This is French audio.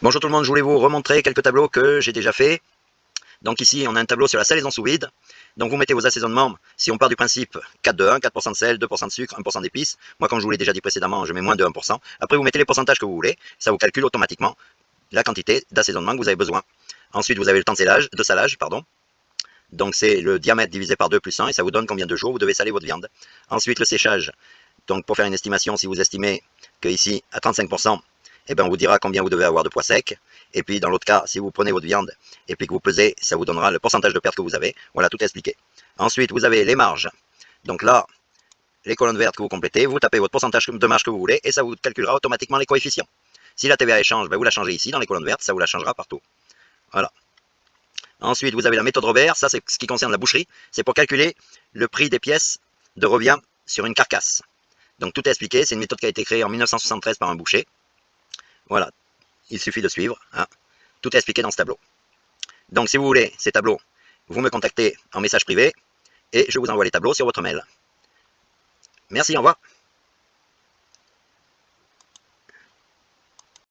Bonjour tout le monde, je voulais vous remontrer quelques tableaux que j'ai déjà fait. Donc ici, on a un tableau sur la salaison sous vide. Donc vous mettez vos assaisonnements, si on part du principe 4 de 1, 4% de sel, 2% de sucre, 1% d'épices. Moi, comme je vous l'ai déjà dit précédemment, je mets moins de 1%. Après, vous mettez les pourcentages que vous voulez. Ça vous calcule automatiquement la quantité d'assaisonnement que vous avez besoin. Ensuite, vous avez le temps de salage. Donc c'est le diamètre divisé par 2 plus 1 et ça vous donne combien de jours vous devez saler votre viande. Ensuite, le séchage. Donc pour faire une estimation, si vous estimez que ici, à 35%, eh bien, on vous dira combien vous devez avoir de poids sec. Et puis, dans l'autre cas, si vous prenez votre viande et puis que vous pesez, ça vous donnera le pourcentage de perte que vous avez. Voilà, tout expliqué. Ensuite, vous avez les marges. Donc là, les colonnes vertes que vous complétez, vous tapez votre pourcentage de marge que vous voulez et ça vous calculera automatiquement les coefficients. Si la TVA change, ben vous la changez ici dans les colonnes vertes, ça vous la changera partout. Voilà. Ensuite, vous avez la méthode Robert, ça c'est ce qui concerne la boucherie. C'est pour calculer le prix des pièces de revient sur une carcasse. Donc tout est expliqué, c'est une méthode qui a été créée en 1973 par un boucher. Voilà, il suffit de suivre. Hein. Tout est expliqué dans ce tableau. Donc si vous voulez ces tableaux, vous me contactez en message privé et je vous envoie les tableaux sur votre mail. Merci, au revoir.